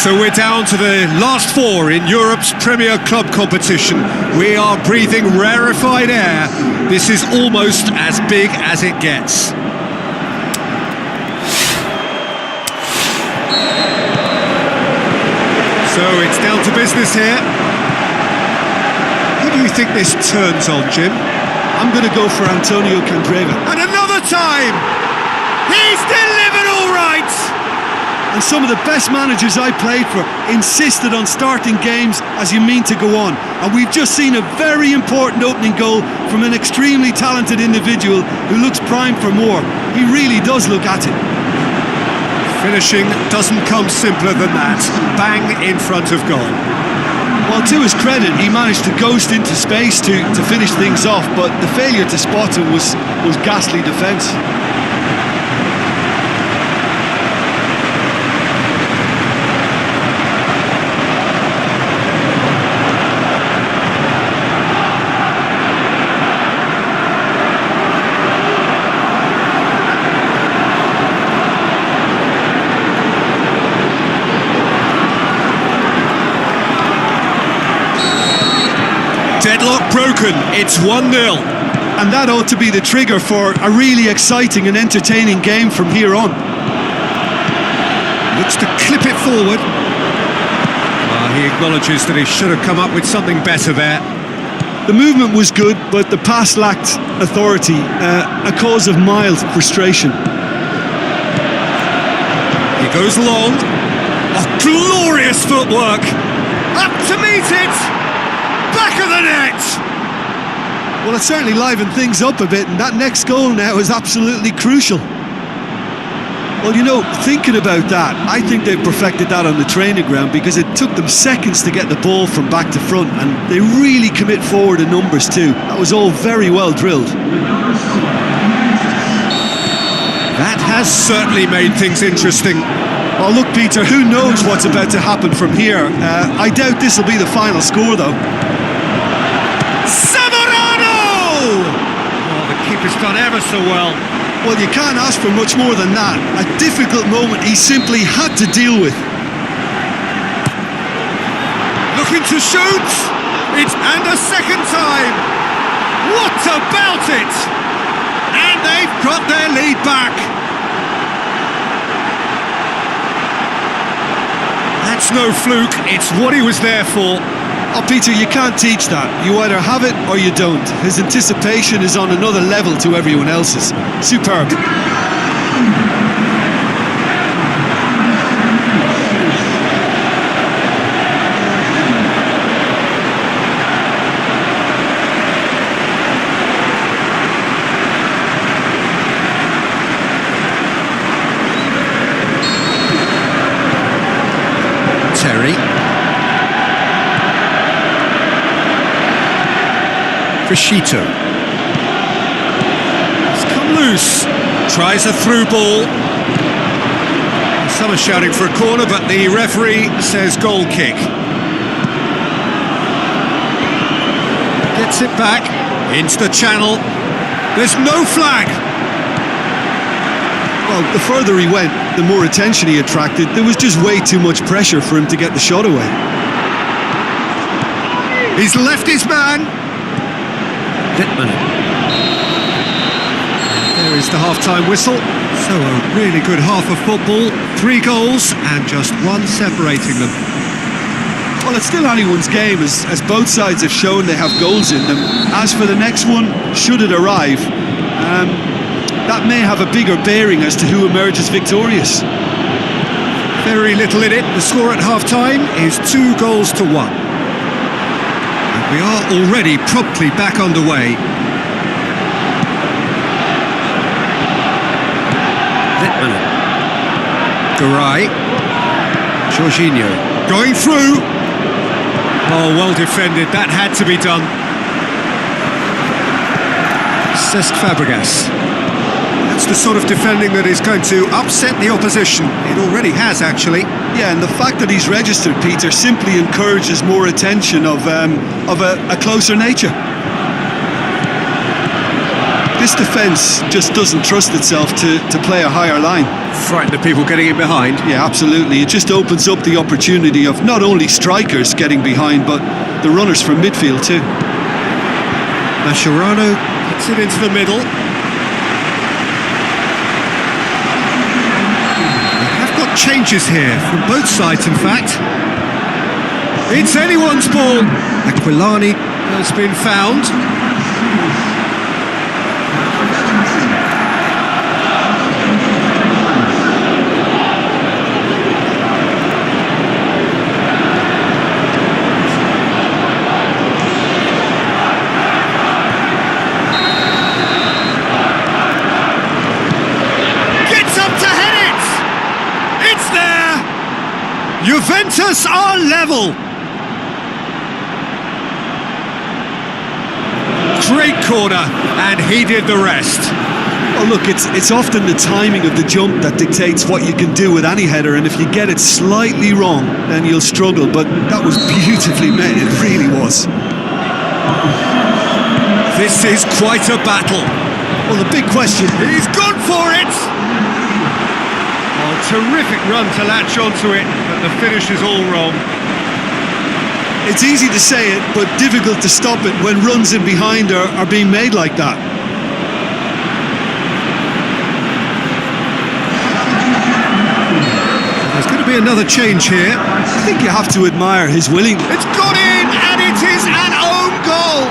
So we're down to the last four in Europe's Premier Club competition. We are breathing rarefied air. This is almost as big as it gets. So it's down to business here. Who do you think this turns on, Jim? I'm going to go for Antonio Candreva. And another time! He's delivered all right! And some of the best managers I played for insisted on starting games as you mean to go on. And we've just seen a very important opening goal from an extremely talented individual who looks primed for more. He really does look at it. Finishing doesn't come simpler than that. Bang in front of goal. Well, to his credit, he managed to ghost into space to finish things off, but the failure to spot him was ghastly defence. Deadlock broken, it's 1-0. And that ought to be the trigger for a really exciting and entertaining game from here on. Looks to clip it forward. He acknowledges that he should have come up with something better there. The movement was good, but the pass lacked authority, a cause of mild frustration. He goes long. Oh, glorious footwork! Up to meet it! Back of the net! Well, it certainly livened things up a bit, and that next goal now is absolutely crucial. Well, you know, thinking about that, I think they've perfected that on the training ground because it took them seconds to get the ball from back to front, and they really commit forward in numbers too. That was all very well drilled. That has certainly made things interesting. Oh, look, Peter, who knows what's about to happen from here? I doubt this will be the final score, though. The keeper's done ever so well. Well, you can't ask for much more than that. A difficult moment he simply had to deal with. Looking to shoot! And a second time! What about it? And they've got their lead back. That's no fluke, it's what he was there for. Oh, Peter, you can't teach that. You either have it or you don't. His anticipation is on another level to everyone else's. Superb. Terry. Frishito. It's come loose. Tries a through ball. Some are shouting for a corner, but the referee says goal kick. Gets it back into the channel. There's no flag. Well, the further he went, the more attention he attracted. There was just way too much pressure for him to get the shot away. He's left his man. There is the half-time whistle. So a really good half of football. 3 goals and just one separating them. Well, it's still anyone's game as both sides have shown they have goals in them. As for the next one, should it arrive, that may have a bigger bearing as to who emerges victorious. Very little in it. The score at half-time is 2 goals to 1. We are already promptly back underway. Littman. Garay. Jorginho. Going through. Oh, well defended. That had to be done. Cesc Fabregas. That's the sort of defending that is going to upset the opposition. It already has, actually. Yeah, and the fact that he's registered, Peter, simply encourages more attention of a closer nature. This defence just doesn't trust itself to play a higher line. Frightened of people getting in behind. Yeah, absolutely. It just opens up the opportunity of not only strikers getting behind, but the runners from midfield too. Mascherano puts it into the middle. We have got changes here from both sides, in fact. It's anyone's ball. Aquilani has been found. Juventus are level. Great corner, and he did the rest. Well, look, it's often the timing of the jump that dictates what you can do with any header, and if you get it slightly wrong, then you'll struggle. But that was beautifully made, it really was. This is quite a battle. Well, the big question... He's gone for it! Terrific run to latch onto it, but the finish is all wrong. It's easy to say it, but difficult to stop it when runs in behind are being made like that. There's going to be another change here. I think you have to admire his willingness. It's gone in, and it is an own goal!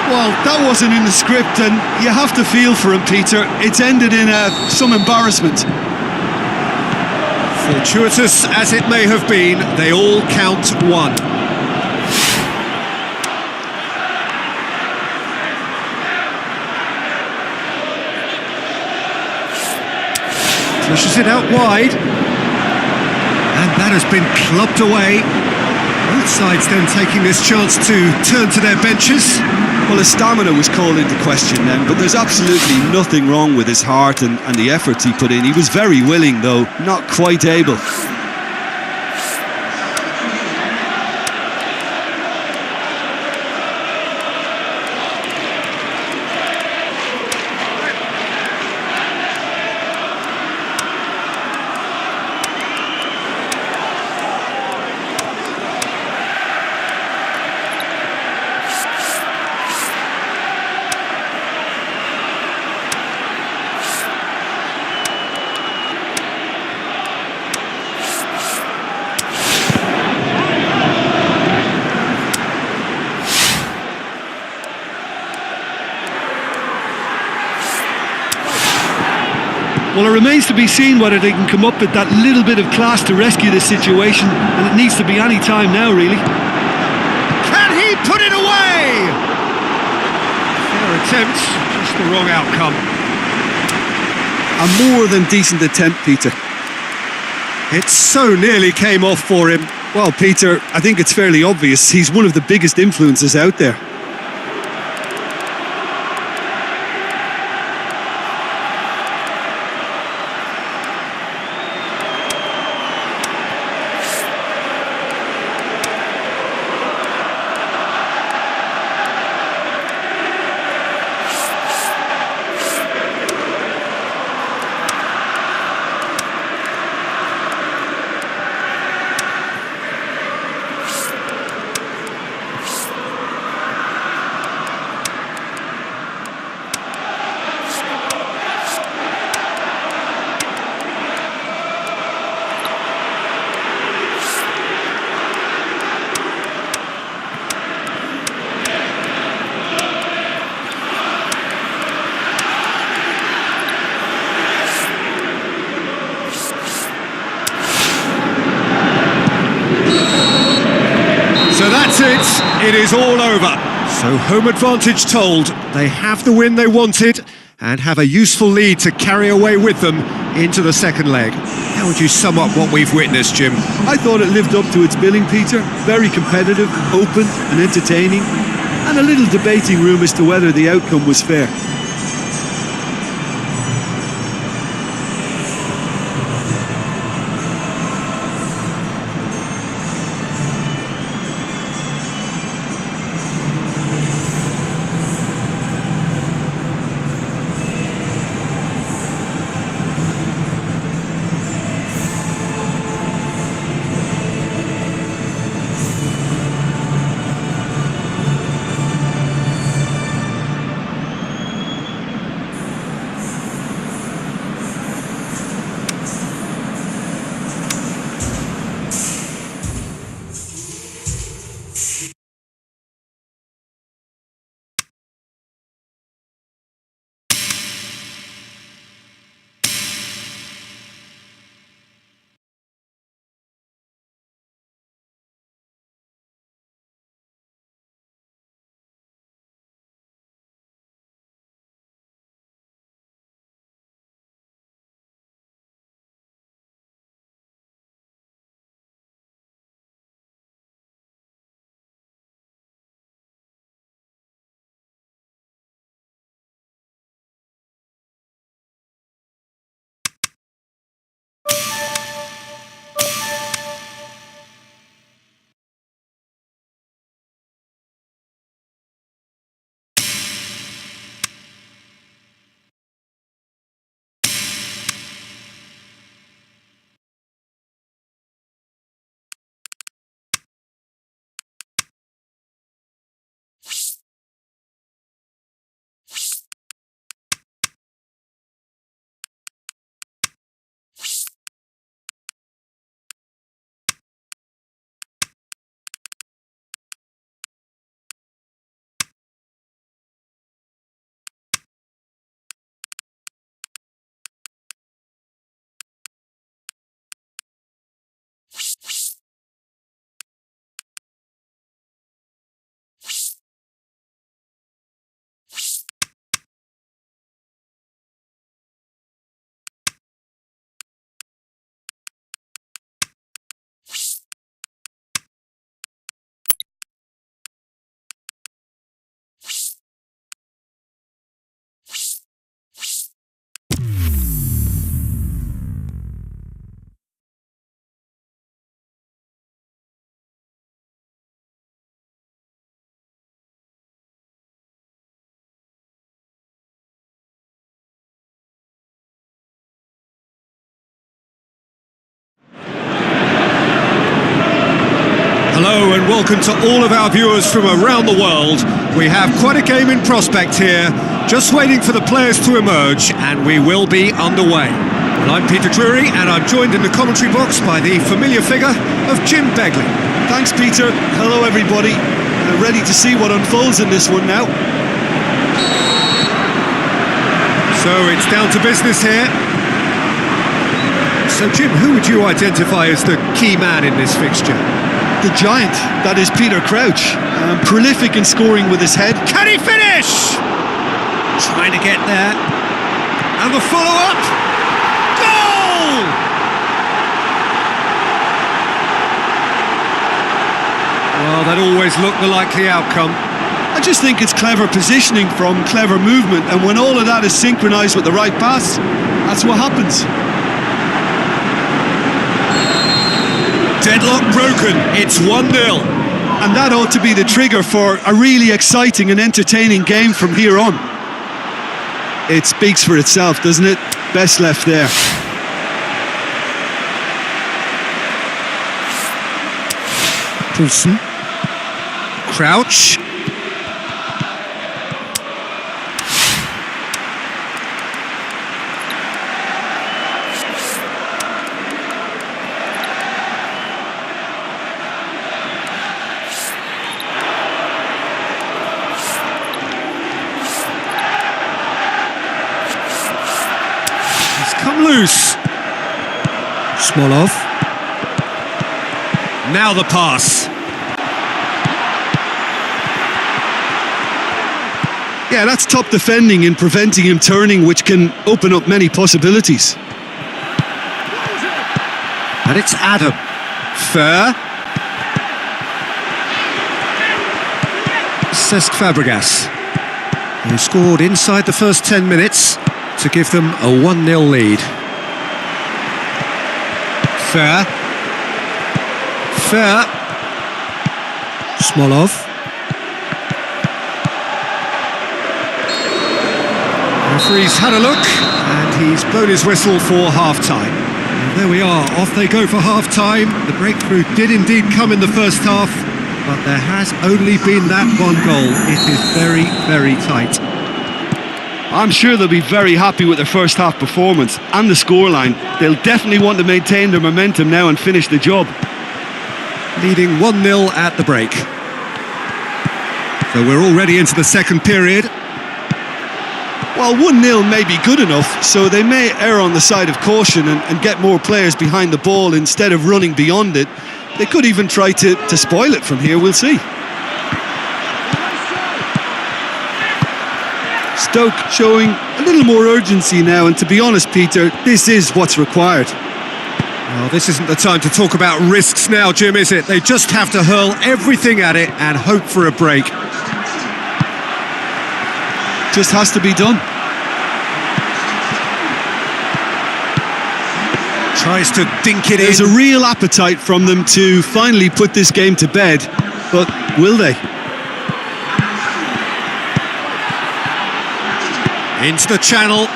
Well, that wasn't in the script, and you have to feel for him, Peter. It's ended in some embarrassment. Fortuitous as it may have been, they all count one. Pushes it out wide. And that has been clubbed away. Both sides then taking this chance to turn to their benches. Well, his stamina was called into question then, but there's absolutely nothing wrong with his heart and the efforts he put in. He was very willing, though, not quite able. Well, it remains to be seen whether they can come up with that little bit of class to rescue this situation, and it needs to be any time now, really. Can he put it away? Fair attempt, just the wrong outcome. A more than decent attempt, Peter. It so nearly came off for him. Well, Peter, I think it's fairly obvious. He's one of the biggest influences out there. That's it. It is all over. So home advantage told. They have the win they wanted and have a useful lead to carry away with them into the second leg. How would you sum up what we've witnessed, Jim? I thought it lived up to its billing, Peter. Very competitive, open and entertaining, and a little debating room as to whether the outcome was fair. Hello and welcome to all of our viewers from around the world. We have quite a game in prospect here, just waiting for the players to emerge, and we will be underway. Well, I'm Peter Drury, and I'm joined in the commentary box by the familiar figure of Jim Begley. Thanks, Peter. Hello, everybody. Ready to see what unfolds in this one now. So it's down to business here. So, Jim, who would you identify as the key man in this fixture? The giant, that is Peter Crouch. Prolific in scoring with his head. Can he finish? Trying to get there. And the follow-up. Goal! Well, that always looked the likely outcome. I just think it's clever positioning from clever movement, and when all of that is synchronised with the right pass, that's what happens. Deadlock broken, it's 1-0. And that ought to be the trigger for a really exciting and entertaining game from here on. It speaks for itself, doesn't it? Best left there. Wilson. Crouch. Come loose. Smolov. Now the pass. Yeah, that's top defending and preventing him turning, which can open up many possibilities. And it's Adam. Fair. Cesc Fabregas, who scored inside the first 10 minutes to give them a 1-0 lead. Fair. Fair. Smolov. Referee's had a look, and he's blown his whistle for half-time. And there we are, off they go for half-time. The breakthrough did indeed come in the first half, but there has only been that one goal. It is very, very tight. I'm sure they'll be very happy with their first half performance and the scoreline. They'll definitely want to maintain their momentum now and finish the job. Leading 1-0 at the break. So we're already into the second period. Well, 1-0 may be good enough, so they may err on the side of caution and get more players behind the ball instead of running beyond it. They could even try to spoil it from here, we'll see. Stoke showing a little more urgency now, and to be honest, Peter, this is what's required. Well, this isn't the time to talk about risks now, Jim, is it? They just have to hurl everything at it and hope for a break. Just has to be done. Tries to dink it There's in. a real appetite from them to finally put this game to bed, but will they? Into the channel,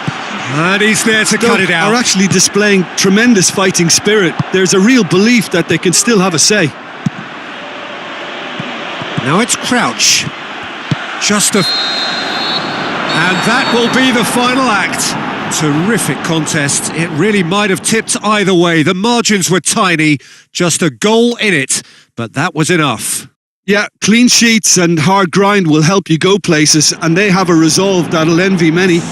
and he's there to cut it out. Are actually displaying tremendous fighting spirit. There's a real belief that they can still have a say. Now it's Crouch. And that will be the final act. Terrific contest. It really might have tipped either way. The margins were tiny, just a goal in it, but that was enough. Yeah, clean sheets and hard grind will help you go places, and they have a resolve that'll envy many. I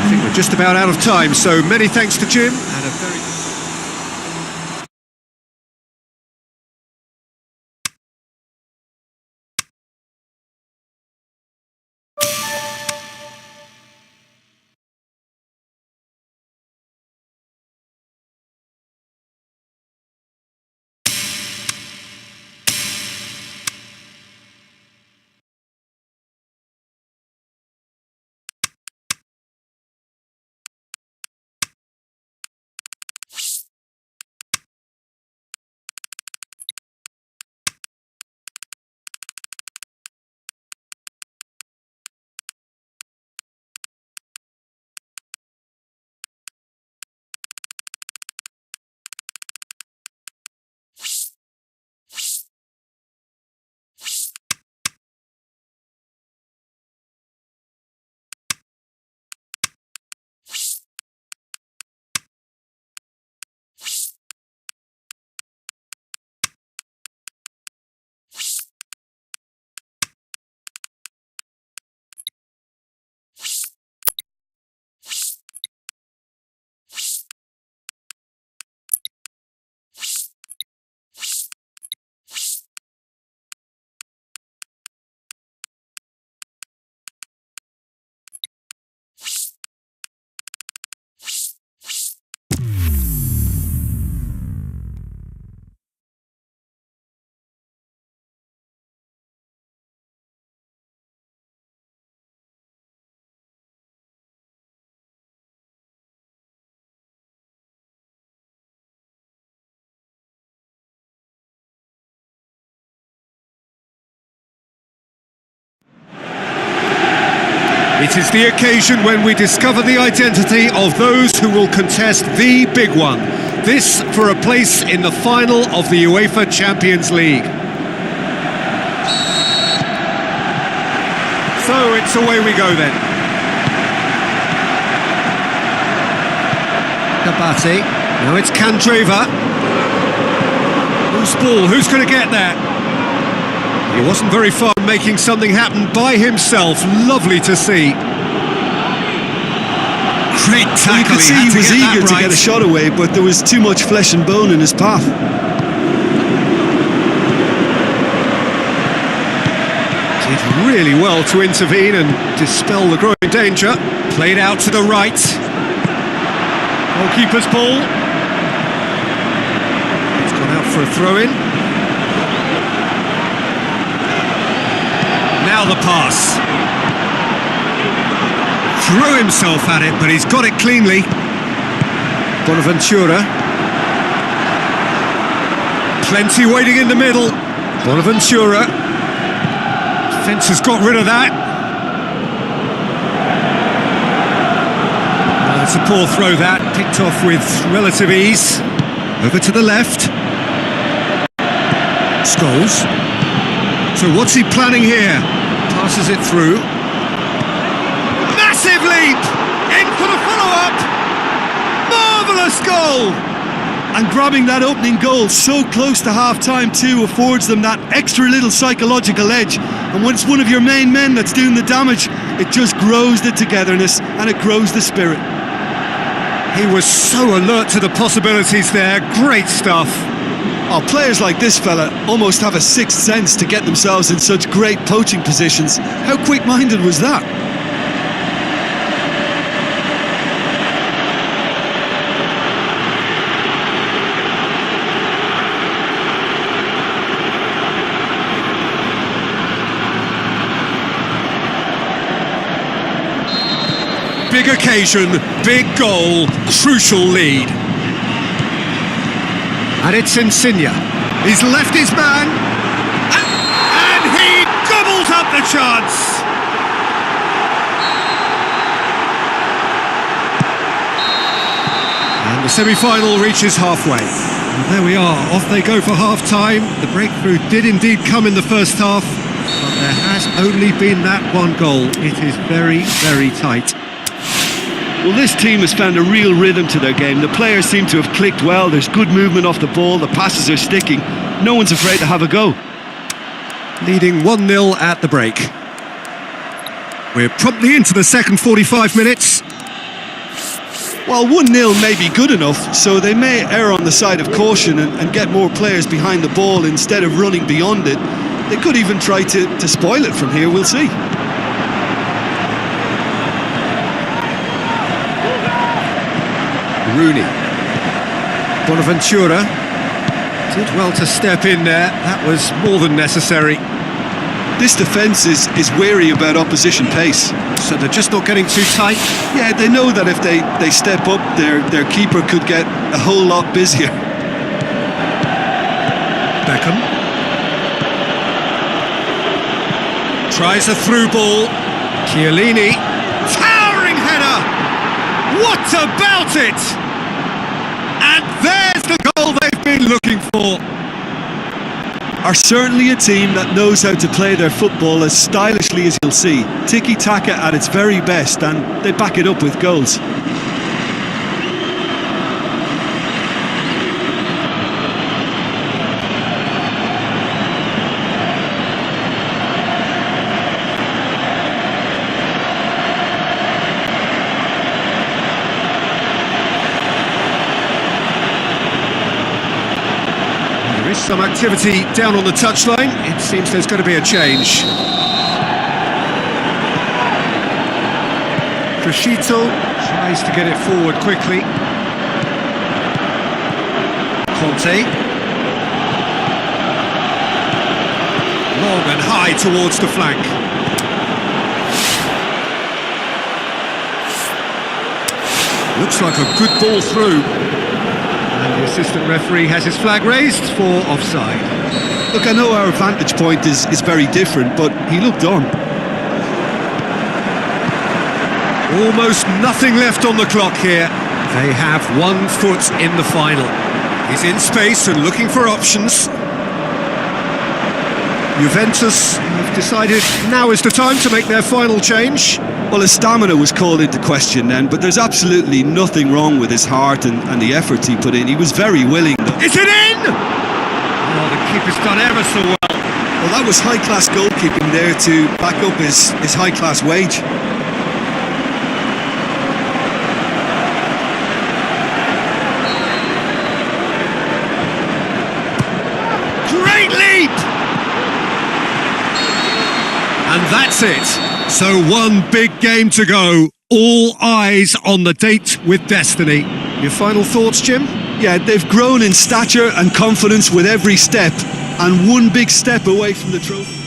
think we're just about out of time, so many thanks to Jim, and a very It is the occasion when we discover the identity of those who will contest the big one. This for a place in the final of the UEFA Champions League. So it's away we go then. Kabati. Now it's Kandreva. Who's ball? Who's going to get there? He wasn't very far making something happen by himself. Lovely to see. Great tackle. You could see he was eager to get a shot away, but there was too much flesh and bone in his path. Did really well to intervene and dispel the growing danger. Played out to the right. Goalkeeper's ball. It's gone out for a throw-in. Now the pass. Threw himself at it, but he's got it cleanly. Bonaventura. Plenty waiting in the middle. Bonaventura. Defence has got rid of that. It's a poor throw that, picked off with relative ease. Over to the left. Scholes. So what's he planning here? Passes it through. Massive leap! In for the follow-up! Marvellous goal! And grabbing that opening goal so close to half-time too affords them that extra little psychological edge. And when it's one of your main men that's doing the damage, it just grows the togetherness and it grows the spirit. He was so alert to the possibilities there. Great stuff. Oh, players like this fella almost have a sixth sense to get themselves in such great poaching positions. How quick-minded was that? Big occasion, big goal, crucial lead. And it's Insigne. He's left his man. And he gobbles up the chance. And the semi-final reaches halfway. And there we are, off they go for half-time. The breakthrough did indeed come in the first half, but there has only been that one goal. It is very, very tight. Well, this team has found a real rhythm to their game. The players seem to have clicked well. There's good movement off the ball. The passes are sticking. No one's afraid to have a go. Leading 1-0 at the break. We're promptly into the second 45 minutes. Well, 1-0 may be good enough, so they may err on the side of caution and get more players behind the ball instead of running beyond it. They could even try to spoil it from here. We'll see. Rooney. Bonaventura did well to step in there. That was more than necessary. This defence is wary about opposition pace. So they're just not getting too tight? Yeah, they know that if they step up, their keeper could get a whole lot busier. Beckham. Tries a through ball. Chiellini. Towering header! What about it? And there's the goal they've been looking for. Are certainly a team that knows how to play their football as stylishly as you'll see. Tiki-taka at its very best, and they back it up with goals. Some activity down on the touchline. It seems there's going to be a change. Crescito tries to get it forward quickly. Conte. Long and high towards the flank. Looks like a good ball through. And the assistant referee has his flag raised for offside. Look, I know our vantage point is very different, but he looked on. Almost nothing left on the clock here. They have 1 foot in the final. He's in space and looking for options. Juventus have decided now is the time to make their final change. Well, his stamina was called into question then, but there's absolutely nothing wrong with his heart and the efforts he put in. He was very willing. Is it in? Oh, the keeper's done ever so well. Well, that was high-class goalkeeping there to back up his high-class wage. Great leap! And that's it. So one big game to go. All eyes on the date with destiny. Your final thoughts, Jim? Yeah, they've grown in stature and confidence with every step, and one big step away from the trophy.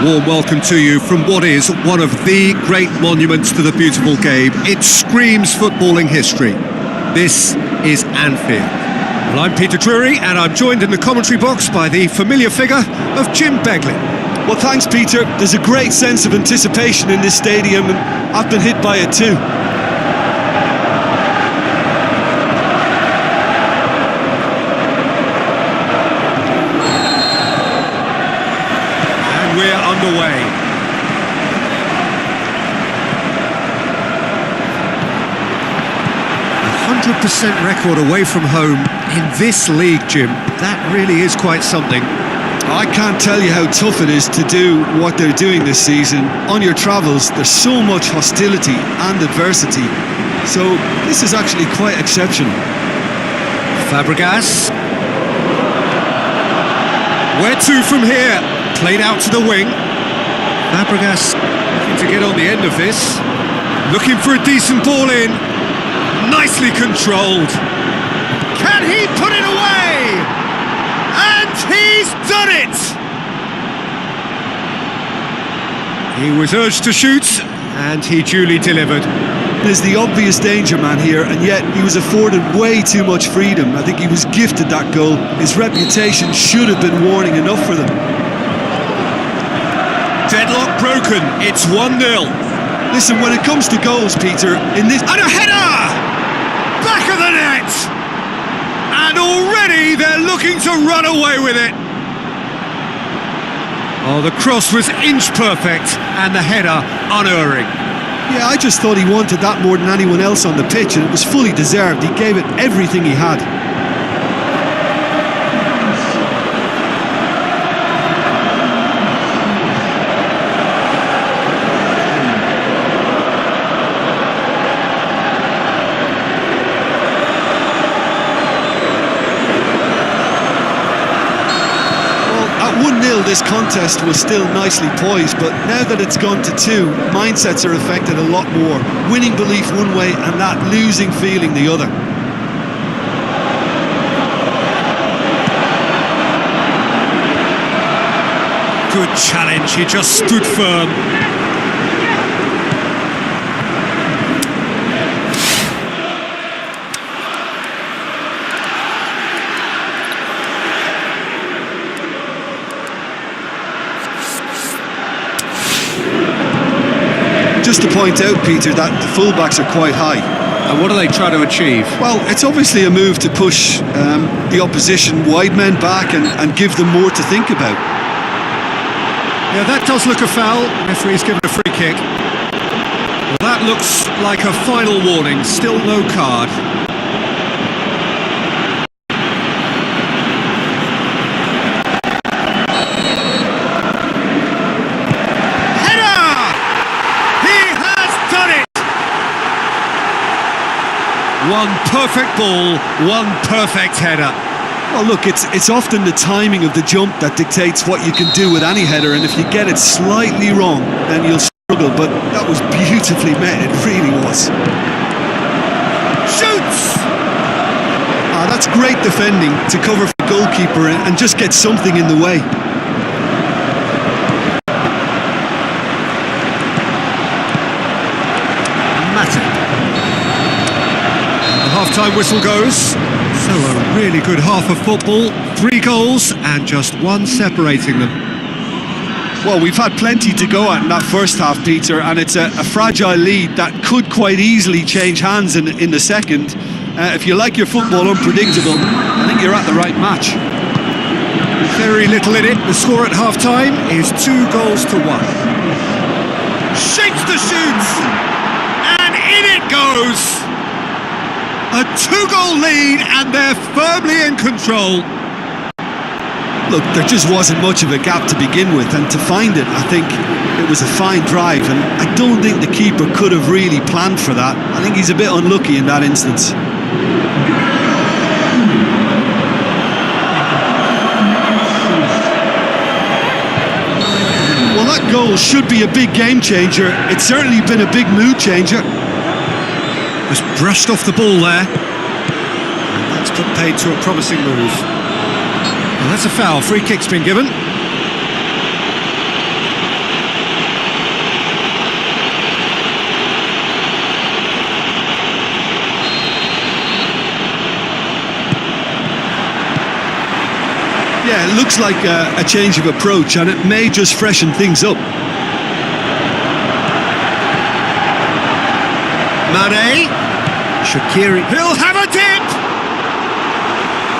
warm welcome to you from what is one of the great monuments to the beautiful game. It screams footballing history. This is Anfield. Well, I'm Peter Drury, and I'm joined in the commentary box by the familiar figure of Jim Beglin. Well, thanks, Peter. There's a great sense of anticipation in this stadium, and I've been hit by it too. And we're underway. 100% record away from home in this league, Jim. That really is quite something. I can't tell you how tough it is to do what they're doing this season. On your travels, there's so much hostility and adversity. So this is actually quite exceptional. Fabregas. Where to from here? Played out to the wing. Fabregas looking to get on the end of this. Looking for a decent ball in. Nicely controlled. Can he put it away? And he's done it! He was urged to shoot, and he duly delivered. There's the obvious danger man here, and yet he was afforded way too much freedom. I think he was gifted that goal. His reputation should have been warning enough for them. Deadlock broken. It's 1-0. Listen, when it comes to goals, Peter, in this... And a header! Back of the net! And already they're looking to run away with it. Oh, the cross was inch perfect and the header unerring. Yeah, I just thought he wanted that more than anyone else on the pitch, and it was fully deserved. He gave it everything he had. This contest was still nicely poised, but now that it's gone to 2, mindsets are affected a lot more. Winning belief one way and that losing feeling the other. Good challenge, he just stood firm. Just to point out, Peter, that the fullbacks are quite high. And what do they try to achieve? Well, it's obviously a move to push the opposition wide men back and give them more to think about. Yeah, that does look a foul. Referee's given a free kick. Well, that looks like a final warning. Still no card. One perfect ball, one perfect header. Well, look, it's often the timing of the jump that dictates what you can do with any header, and if you get it slightly wrong, then you'll struggle, but that was beautifully met, it really was. Shoots! That's great defending to cover for the goalkeeper and just get something in the way. Half-time whistle goes. So a really good half of football. 3 goals and just 1 separating them. Well, we've had plenty to go at in that first half, Peter, and it's a fragile lead that could quite easily change hands in the second. If you like your football unpredictable, I think you're at the right match. Very little in it. The score at half-time is 2 goals to 1. Shakes the shoots! And in it goes! A 2-goal lead, and they're firmly in control. Look, there just wasn't much of a gap to begin with, and to find it, I think it was a fine drive, and I don't think the keeper could have really planned for that. I think he's a bit unlucky in that instance. Well, that goal should be a big game changer. It's certainly been a big mood changer. Just brushed off the ball there. And that's put paid to a promising move. And that's a foul. Free kick's been given. Yeah, it looks like a change of approach, and it may just freshen things up. Mane. Shaqiri. He'll have a dip!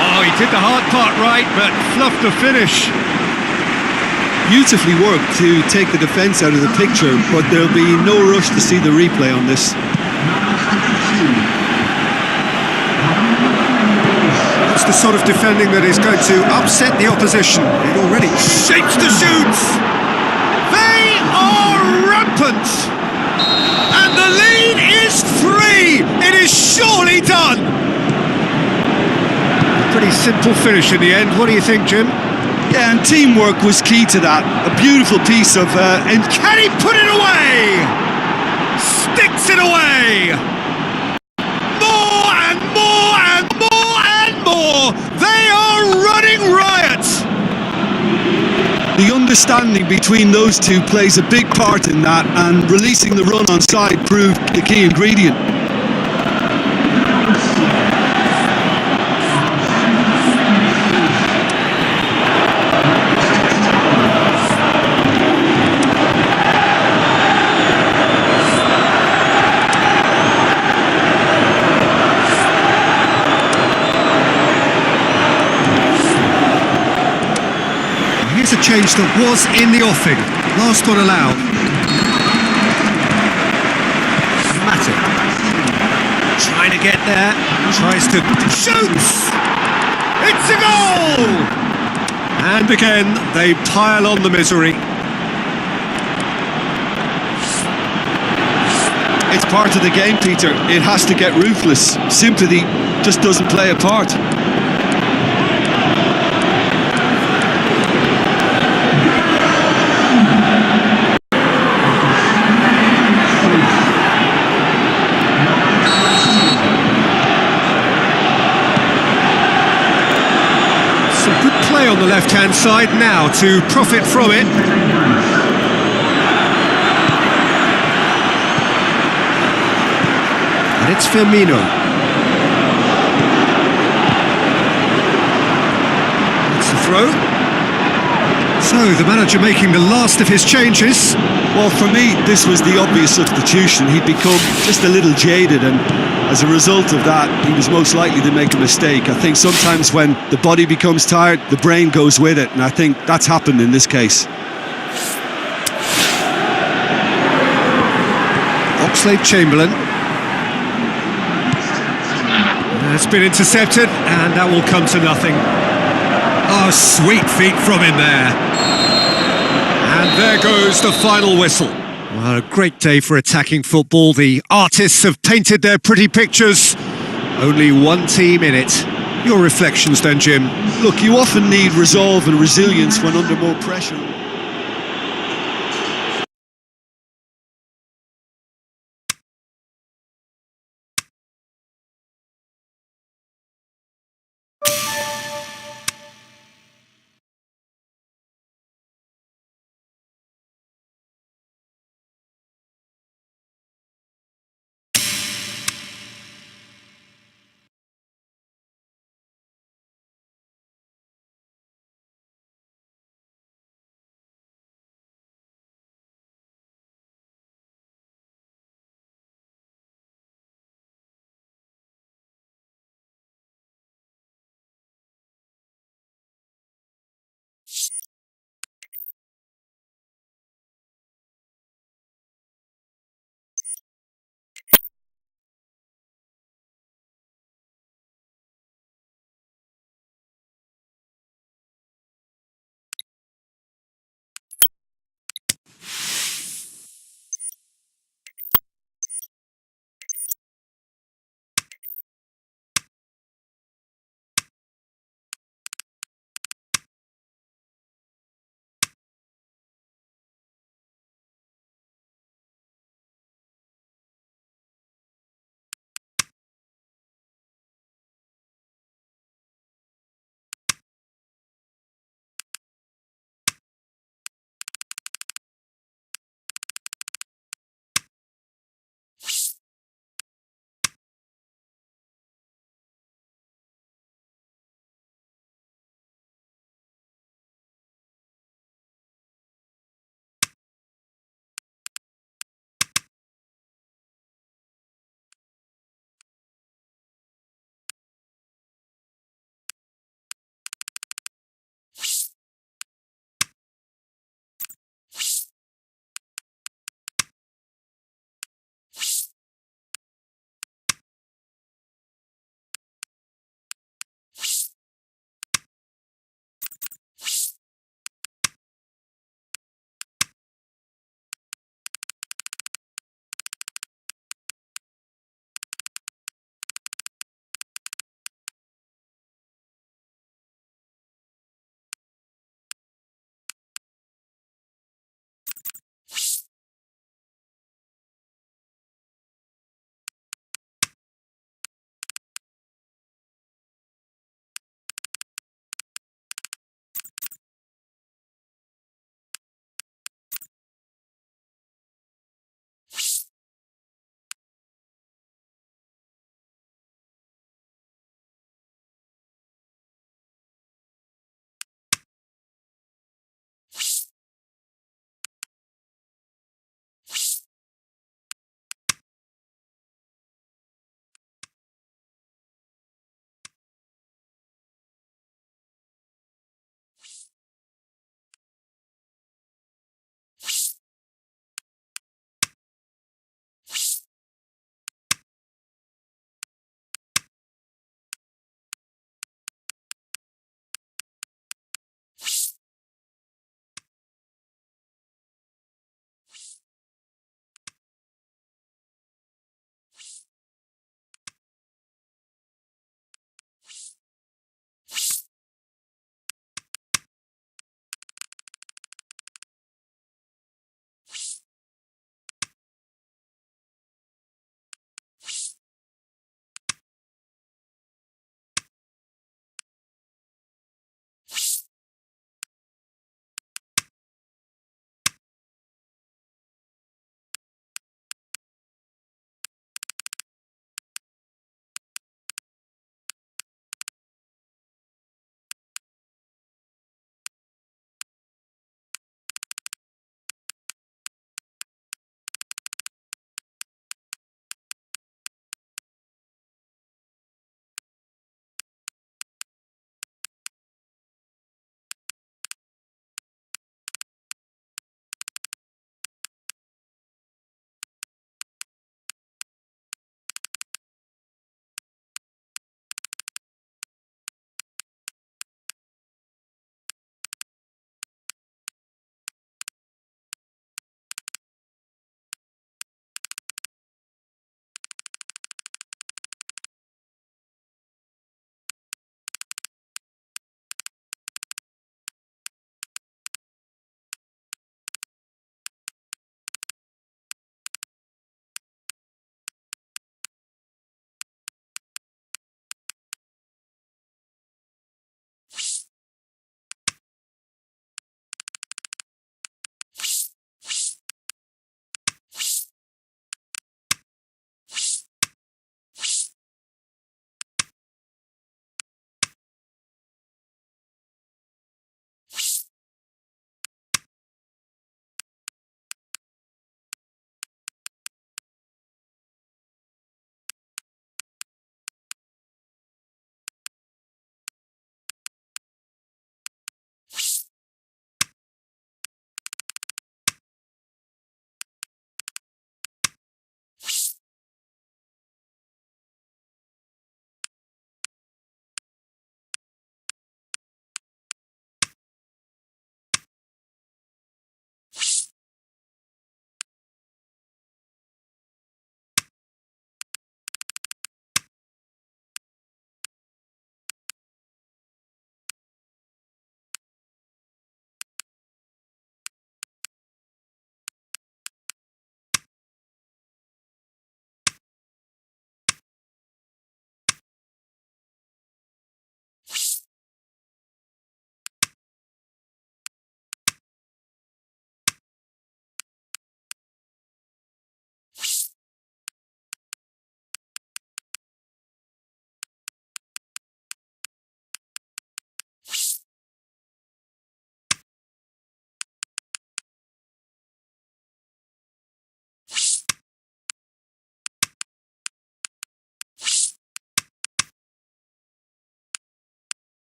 Oh, he did the hard part right, but fluffed the finish. Beautifully worked to take the defence out of the picture, but there'll be no rush to see the replay on this. It's the sort of defending that is going to upset the opposition. It already shakes the shoots. They are rampant. And the lead is 3. It is surely done. A pretty simple finish in the end. What do you think, Jim? Yeah, and teamwork was key to that. A beautiful piece of... And can he put it away? Sticks it away! More and more and more and more! They are running riot! The understanding between those two plays a big part in that, and releasing the run on side proved the key ingredient. Here's a change that was in the offing. Last one allowed. Matic. Trying to get there. Tries to... Shoots! It's a goal! And again, they pile on the misery. It's part of the game, Peter. It has to get ruthless. Sympathy just doesn't play a part. On the left-hand side now to profit from it. And it's Firmino. It's the throw. So the manager making the last of his changes. Well, for me, this was the obvious substitution. He'd become just a little jaded, and as a result of that, he was most likely to make a mistake. I think sometimes when the body becomes tired, the brain goes with it, and I think that's happened in this case. Oxlade-Chamberlain. It's been intercepted, and that will come to nothing. Oh, sweet feet from him there. And there goes the final whistle. Well, a great day for attacking football. The artists have painted their pretty pictures. Only one team in it. Your reflections then, Jim? Look, you often need resolve and resilience when under more pressure.